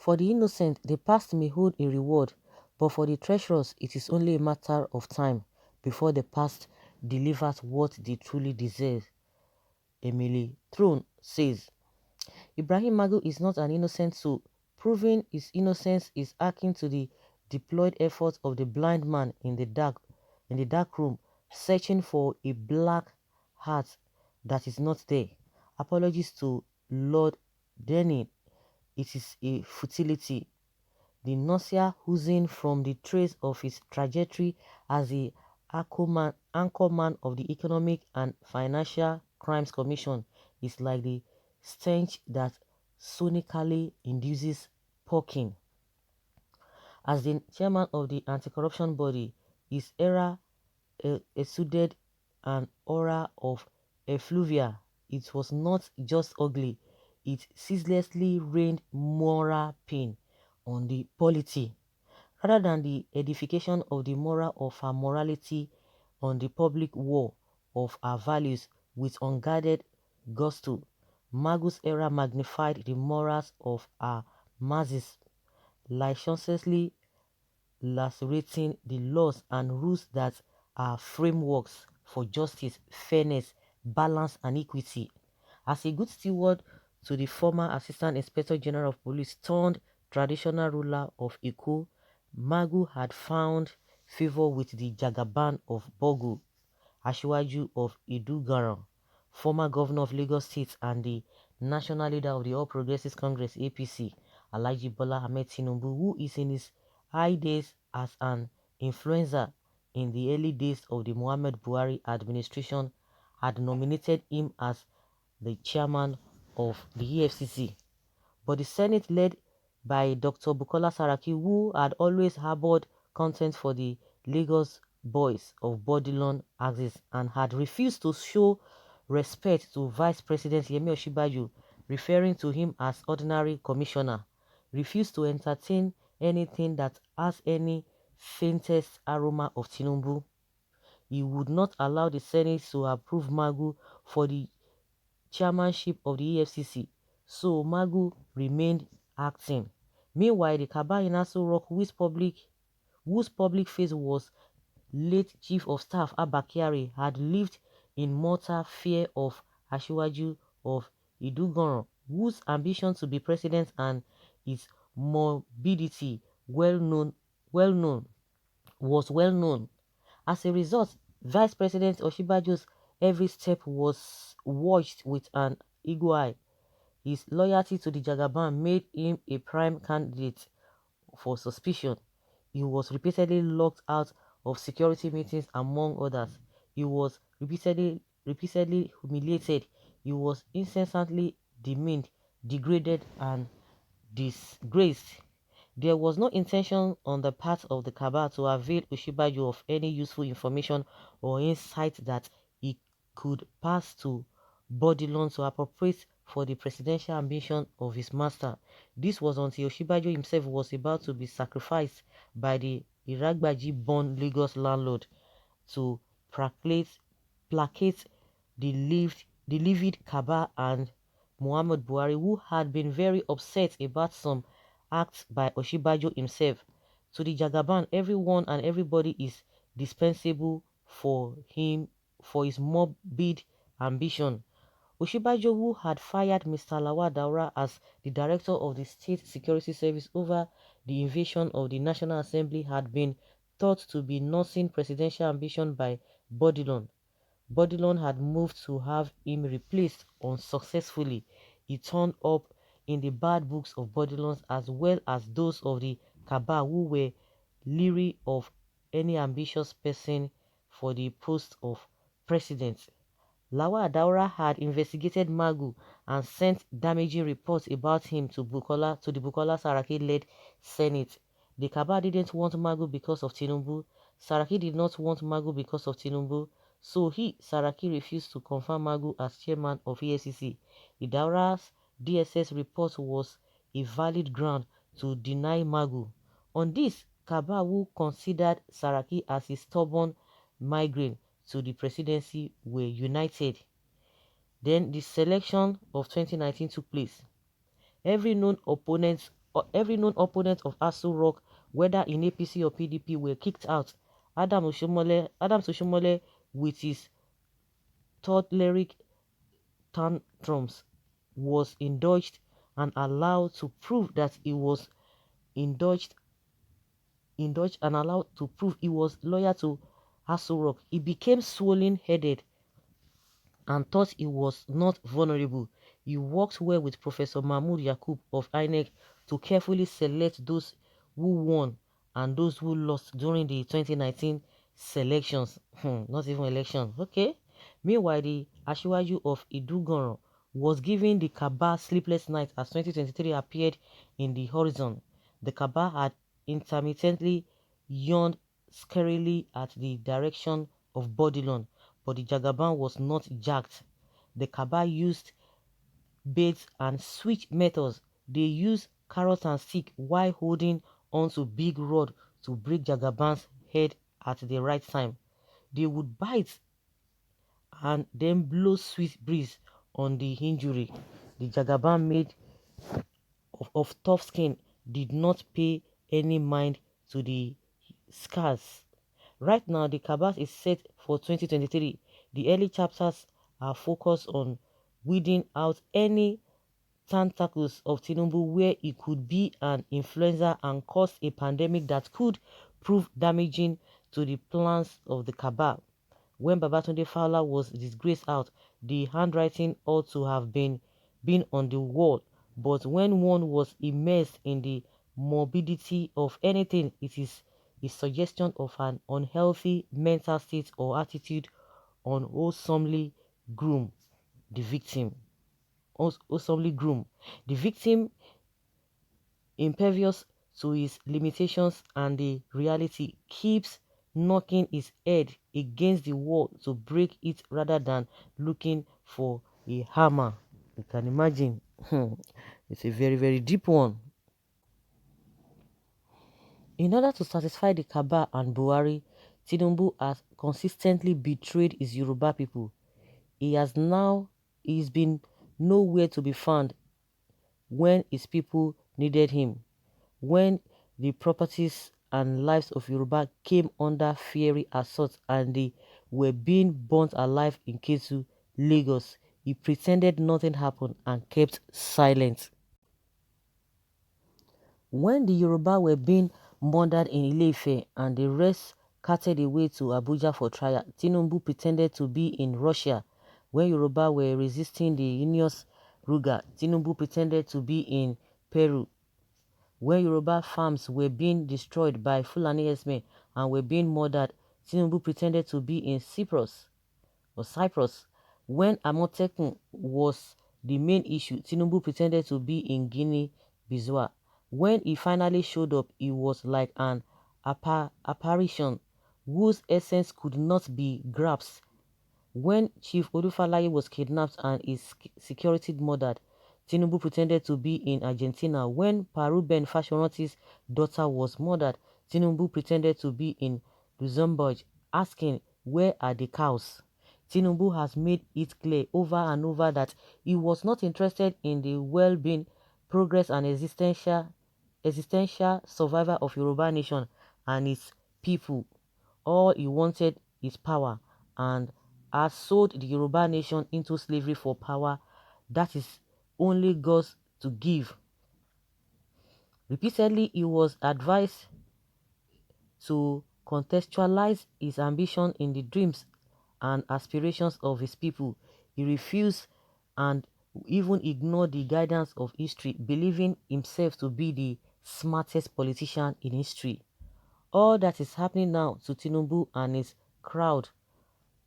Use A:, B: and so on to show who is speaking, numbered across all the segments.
A: For the innocent, the past may hold a reward, but for the treacherous, it is only a matter of time before the past delivers what they truly deserve, Emily Throne says. Ibrahim Magu is not an innocent soul. Proving his innocence is akin to the deployed efforts of the blind man in the dark room, searching for a black heart that is not there. Apologies to Lord Denning. It is a futility. The nausea oozing from the trace of his trajectory as the anchorman of the Economic and Financial Crimes Commission is like the stench that sonically induces poking. As the chairman of the anti-corruption body, his era exuded an aura of effluvia. It was not just ugly, it ceaselessly rained moral pain on the polity. Rather than the edification of the moral of her morality on the public war of our values with unguarded gusto, Magu's era magnified the morals of our masses, licentiously lacerating the laws and rules that are frameworks for justice, fairness, balance, and equity. As a good steward to the former Assistant Inspector General of Police turned traditional ruler of Iko, Magu had found favor with the Jagaban of Bogu, Asiwaju of Idugaran, former governor of Lagos State and the national leader of the All Progressives Congress APC, Alhaji Bola Ahmed Tinubu, who is in his high days as an influencer in the early days of the Muhammad Buhari administration, had nominated him as the chairman of the EFCC. But the Senate, led by Dr. Bukola Saraki, who had always harbored contempt for the Lagos boys of Bodilon axis and had refused to show respect to Vice President Yemi Osinbajo, referring to him as ordinary commissioner, refused to entertain anything that has any faintest aroma of Tinubu. He would not allow the Senate to approve Magu for the chairmanship of the EFCC, so Magu remained acting. Meanwhile, the Cabal in Aso Rock, whose public face was late Chief of Staff Abba Kyari, had lived in mortal fear of Asiwaju of Idugoran, whose ambition to be president and his morbidity well known was well known. As a result, Vice President Oshibajo's every step was watched with an eagle eye. His loyalty to the Jagaban made him a prime candidate for suspicion. He was repeatedly locked out of security meetings, among others. He was repeatedly humiliated. He was incessantly demeaned, degraded, and disgraced. There was no intention on the part of the Cabal to avail Oshibajo of any useful information or insight that he could pass to Bodilon to appropriate for the presidential ambition of his master. This was until Oshibajo himself was about to be sacrificed by the Iragbaji-born Lagos landlord to placate the livid Cabal and Muhammad Buhari, who had been very upset about some acts by Oshibajo himself. To the Jagaban, everyone and everybody is dispensable for him for his morbid ambition. Oshibajo, who had fired Mr. Lawal Daura as the director of the State Security Service over the invasion of the National Assembly, had been thought to be nursing presidential ambition by Bodilon. Bodilon had moved to have him replaced unsuccessfully. He turned up in the bad books of Bodilons as well as those of the Cabal, who were leery of any ambitious person for the post of president. Lawal Daura had investigated Magu and sent damaging reports about him to the Bukola Saraki-led Senate. The Cabal didn't want Magu because of Tinubu. Saraki did not want Magu because of Tinubu. So Saraki, refused to confirm Magu as chairman of EFCC. The Daura's DSS report was a valid ground to deny Magu. On this, Cabal, who considered Saraki as a stubborn migrant to the presidency, were united. Then the selection of 2019 took place. Every known opponent every known opponent of Asu Rock, whether in APC or PDP, were kicked out. Adams Oshomole, with his toddleric tantrums, was indulged and allowed to prove that he was indulged, indulged and allowed to prove he was loyal to Asu Rock. He became swollen-headed and thought he was not vulnerable. He worked well with Professor Mahmoud Yakub of INEC to carefully select those who won and those who lost during the 2019 selections. Not even election. Okay. Meanwhile, the Asiwaju of Idugoran was given the Cabal sleepless night as 2023 appeared in the horizon. The Cabal had intermittently yawned scarily at the direction of Bodilon, but the Jagaban was not jacked. The Cabal used baits and switch methods. They used carrot and stick while holding onto big rod to break Jagaban's head at the right time. They would bite and then blow sweet breeze on the injury. The Jagaban made of tough skin did not pay any mind to the scars. Right now, the Cabal is set for 2023. The early chapters are focused on weeding out any tentacles of Tinubu where it could be an influencer and cause a pandemic that could prove damaging to the plans of the Cabal. When Babatunde Fowler was disgraced out, the handwriting ought to have been on the wall, but when one was immersed in the morbidity of anything, it is a suggestion of an unhealthy mental state or attitude unwholesomely groom the victim. Wholesomely groom. The victim, impervious to his limitations and the reality, keeps knocking his head against the wall to break it rather than looking for a hammer. You can imagine. It's a very, very deep one. In order to satisfy the Cabal and Buhari, Tinubu has consistently betrayed his Yoruba people. He's been nowhere to be found when his people needed him. When the properties and lives of Yoruba came under fiery assault and they were being burnt alive in Ketu, Lagos, he pretended nothing happened and kept silent. When the Yoruba were being murdered in Ile-Ife and the rest carted away to Abuja for trial, Tinubu pretended to be in Russia. When Yoruba were resisting the Unius Ruga, Tinubu pretended to be in Peru. When Yoruba farms were being destroyed by Fulani herdsmen and were being murdered, Tinubu pretended to be in Cyprus. When Amotekun was the main issue, Tinubu pretended to be in Guinea-Bissau. When he finally showed up, he was like an apparition whose essence could not be grasped. When Chief Odufalaye was kidnapped and his security murdered, Tinubu pretended to be in Argentina. When Paru-Ben Fashoranti's daughter was murdered, Tinubu pretended to be in Luxembourg, asking, "Where are the cows?" Tinubu has made it clear over and over that he was not interested in the well-being, progress and existential survival of Yoruba nation and its people. All he wanted is power and has sold the Yoruba nation into slavery for power that is only God's to give. Repeatedly, he was advised to contextualize his ambition in the dreams and aspirations of his people. He refused and even ignored the guidance of history, believing himself to be the smartest politician in history. All that is happening now to Tinubu and his crowd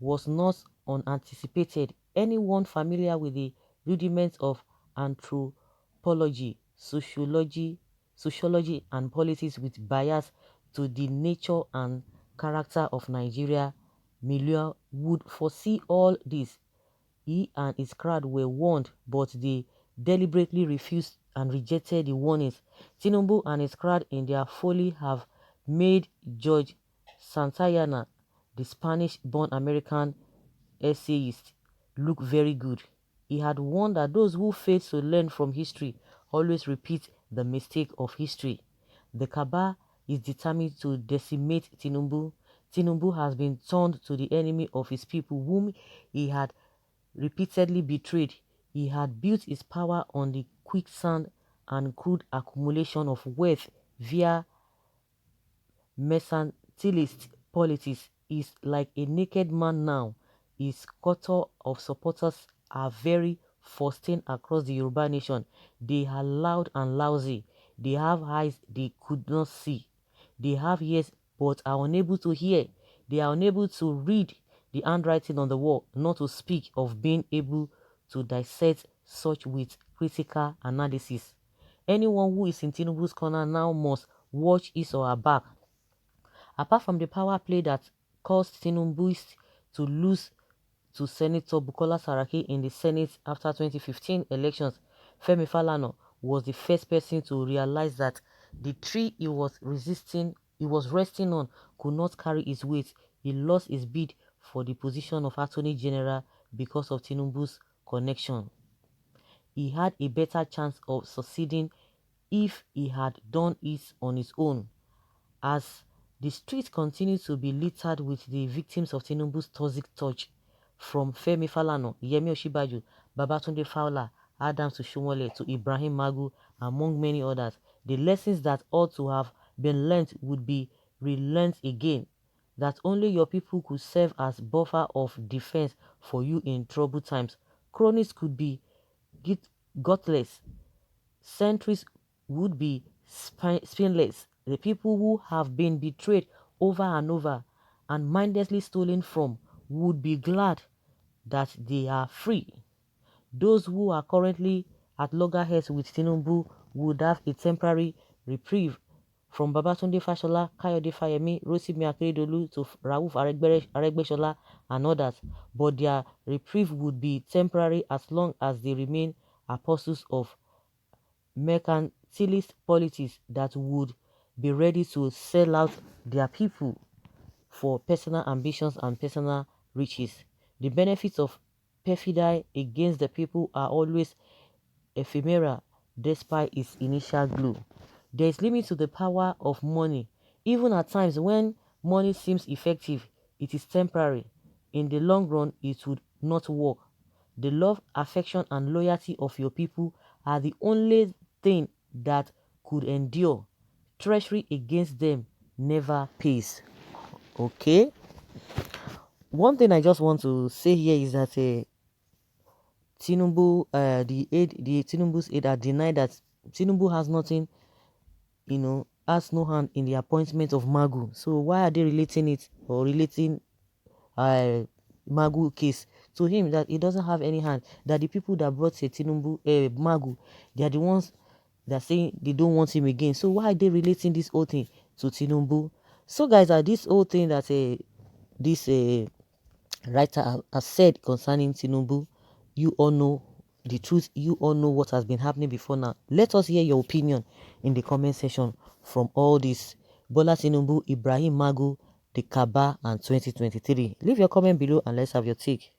A: was not unanticipated. Anyone familiar with the rudiments of anthropology, sociology and politics with bias to the nature and character of Nigeria milieu would foresee all this. He and his crowd were warned, but they deliberately refused and rejected the warnings. Tinubu and his crowd in their folly have made George Santayana, the Spanish-born American essayist, look very good. He had warned that those who fail to learn from history always repeat the mistake of history. The Cabal is determined to decimate Tinubu. Tinubu has been turned to the enemy of his people, whom he had repeatedly betrayed. He had built his power on the quicksand and crude accumulation of wealth via mercantilist politics. Is like a naked man now. His quarter of supporters are very sustained across the Yoruba nation. They are loud and lousy. They have eyes they could not see. They have ears but are unable to hear. They are unable to read the handwriting on the wall, not to speak of being able to dissect such with critical analysis. Anyone who is in Tinubu's corner now must watch his or her back. Apart from the power play that caused Tinubu to lose to Senator Bukola Saraki in the Senate after 2015 elections, Femi Falana was the first person to realize that the tree he was resting on could not carry his weight. He lost his bid for the position of Attorney General because of Tinubu's connection. He had a better chance of succeeding if he had done it on his own. As the streets continue to be littered with the victims of Tinubu's toxic touch, from Femi Falana, Yemi Osinbajo, Babatunde Fowler, Adams Oshiomhole to Ibrahim Magu, among many others, the lessons that ought to have been learnt would be relearnt again. That only your people could serve as buffer of defense for you in troubled times. Cronies could be gutless. Centuries would be spineless. The people who have been betrayed over and over and mindlessly stolen from would be glad that they are free. Those who are currently at loggerheads with Tinubu would have a temporary reprieve, from Babatunde Fashola, Kayode Fayemi, Rotimi Akeredolu to Rauf Aregbesola and others, but their reprieve would be temporary as long as they remain apostles of mercantilist politics that would be ready to sell out their people for personal ambitions and personal riches. The benefits of perfidy against the people are always ephemeral despite its initial glow. There is limit to the power of money. Even at times when money seems effective, it is temporary. In the long run, it would not work. The love, affection, and loyalty of your people are the only thing that could endure. Treachery against them never pays. Okay? One thing I just want to say here is that Tinubu, the Tinubu's aide are denied that Tinubu has nothing, has no hand in the appointment of Magu. So why are they relating it or relating Magu case to him, that he doesn't have any hand? That the people that brought Tinubu, Magu, they are the ones that saying they don't want him again. So why are they relating this whole thing to Tinubu? So guys, this whole thing that this writer has said concerning Tinubu, you all know the truth. You all know what has been happening before now. Let us hear your opinion in the comment section from all this. Bola Tinubu, Ibrahim Magu, the Cabal, and 2023. Leave your comment below and let's have your take.